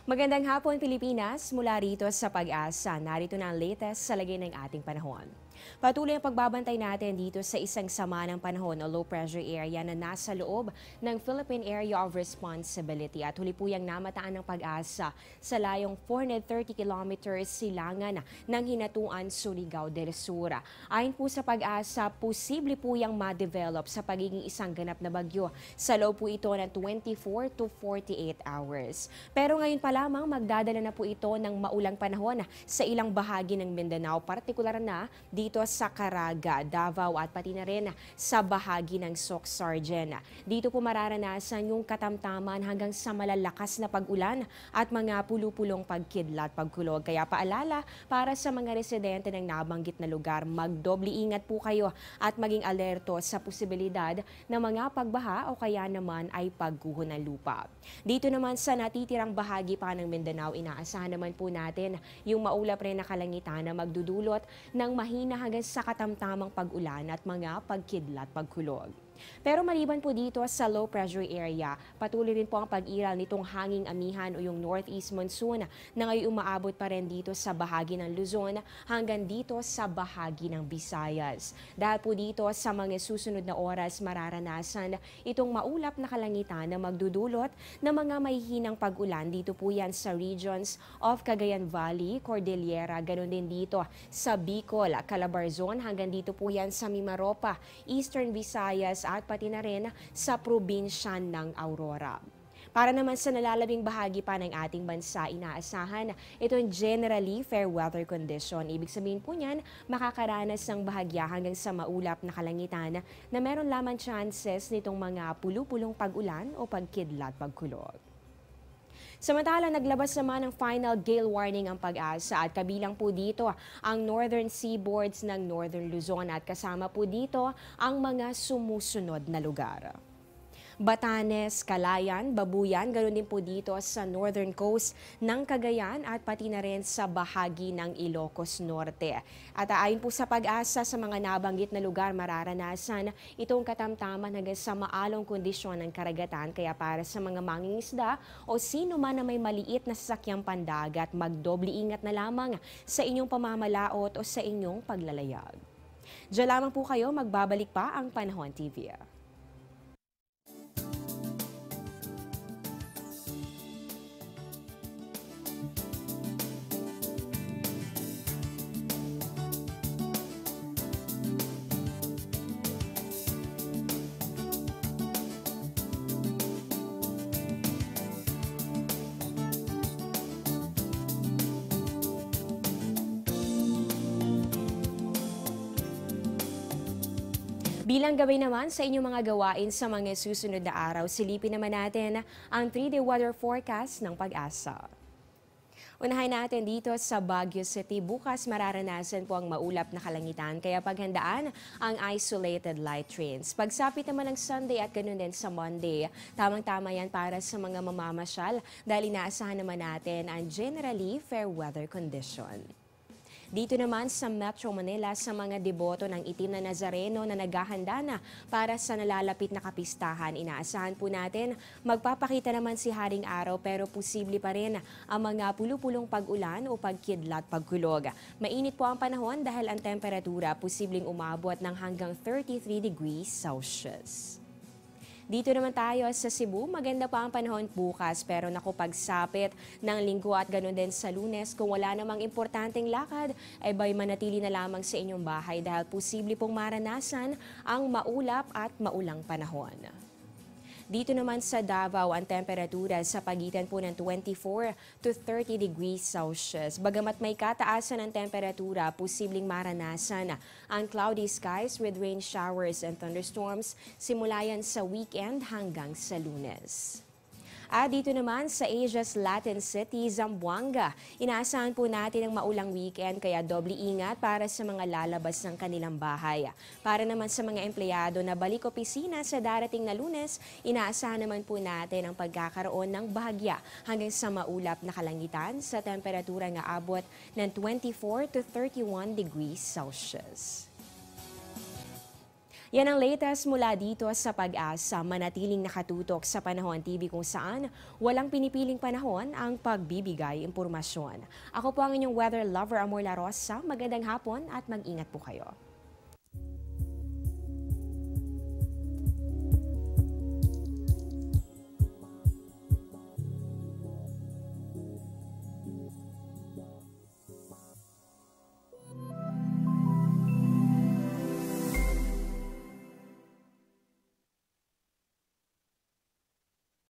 Magandang hapon Pilipinas, mula rito sa Pag-asa. Narito na ang latest sa lagay ng ating panahon. Patuloy ang pagbabantay natin dito sa isang sama ng panahon o low pressure area na nasa loob ng Philippine Area of Responsibility at huli po yung namataan ng Pag-asa sa layong 430 kilometers silangan ng Hinatuan, Surigao del Sur. Ayon po sa Pag-asa, posible po yung ma-develop sa pagiging isang ganap na bagyo sa loob po ito ng 24 to 48 hours. Pero ngayon pa lamang magdadala na po ito ng maulang panahon sa ilang bahagi ng Mindanao, partikular na dito sa Caraga, Davao at pati na rin sa bahagi ng Soc-Sargen. Dito po mararanasan yung katamtaman hanggang sa malalakas na pag-ulan at mga pulupulong pagkidlat, pagkulog. Kaya paalala para sa mga residente ng nabanggit na lugar, magdoble ingat po kayo at maging alerto sa posibilidad ng mga pagbaha o kaya naman ay pagguho ng lupa. Dito naman sa natitirang bahagi pa ng Mindanao, inaasahan naman po natin yung maulap rin na kalangitan na magdudulot ng mahina hanggang sa katamtamang pag-ulan at mga pagkidlat, pagkulog. Pero maliban po dito sa low pressure area, patuloy rin po ang pag-iral nitong hanging amihan o yung northeast monsoon na ngayon umaabot pa rin dito sa bahagi ng Luzon hanggang dito sa bahagi ng Visayas. Dahil po dito sa mga susunod na oras mararanasan itong maulap na kalangitan na magdudulot ng mga mahihinang pag-ulan. Dito po yan sa regions of Cagayan Valley, Cordillera, ganoon din dito sa Bicol, Calabarzon, hanggang dito po yan sa Mimaropa, Eastern Visayas at pati na rin sa probinsya ng Aurora. Para naman sa nalalabing bahagi pa ng ating bansa, inaasahan itong generally fair weather condition. Ibig sabihin po niyan, makakaranas ng bahagya hanggang sa maulap na kalangitan na meron lamang chances nitong mga pulupulong pag-ulan o pagkidlat, pagkulog. Samantala, naglabas naman ng final gale warning ang Pag-asa at kabilang po dito ang northern seaboards ng Northern Luzon at kasama po dito ang mga sumusunod na lugar. Batanes, Calayan, Babuyan, ganoon din po dito sa northern coast ng Cagayan at pati na rin sa bahagi ng Ilocos Norte. At ayon po sa Pag-asa, sa mga nabanggit na lugar mararanasan itong katamtaman hanggang sa maalong kondisyon ng karagatan. Kaya para sa mga mangingisda o sino man na may maliit na sasakyang pandagat, magdoble ingat na lamang sa inyong pamamalaot o sa inyong paglalayag. Diyan lamang po kayo, magbabalik pa ang Panahon TV. Bilang gabay naman sa inyong mga gawain sa mga susunod na araw, silipin naman natin ang 3-day weather forecast ng Pag-asa. Unahin natin dito sa Baguio City. Bukas mararanasan po ang maulap na kalangitan, kaya paghandaan ang isolated light rains. Pagsapit naman ng Sunday at ganoon din sa Monday, tamang-tama yan para sa mga mamamasyal dahil inaasahan naman natin ang generally fair weather condition. Dito naman sa Metro Manila, sa mga deboto ng Itim na Nazareno na naghahanda na para sa nalalapit na kapistahan, inaasahan po natin magpapakita naman si Haring Araw pero posible pa rin ang mga pulupulong pag-ulan o pagkidlat, pagkulog. Mainit po ang panahon dahil ang temperatura posibleng umabot ng hanggang 33 degrees Celsius. Dito naman tayo sa Cebu, maganda pa ang panahon bukas pero naku, pagsapit ng Linggo at ganoon din sa Lunes, kung wala namang importanteng lakad, ay bay manatili na lamang sa inyong bahay dahil posible pong maranasan ang maulap at maulang panahon. Dito naman sa Davao, ang temperatura sa pagitan po ng 24 to 30 degrees Celsius. Bagamat may kataasan ng temperatura, posibleng maranasan ang cloudy skies with rain showers and thunderstorms simula yan sa weekend hanggang sa Lunes. At dito naman sa Asia's Latin city, Zamboanga, inaasahan po natin ang maulang weekend kaya doble ingat para sa mga lalabas ng kanilang bahay. Para naman sa mga empleyado na balik opisina sa darating na Lunes, inaasahan naman po natin ang pagkakaroon ng bahagya hanggang sa maulap na kalangitan sa temperatura nga abot ng 24 to 31 degrees Celsius. Yan ang latest mula dito sa Pag-asa, manatiling nakatutok sa Panahon TV kung saan walang pinipiling panahon ang pagbibigay impormasyon. Ako po ang inyong weather lover, Amor La Rosa. Magandang hapon at mag-ingat po kayo.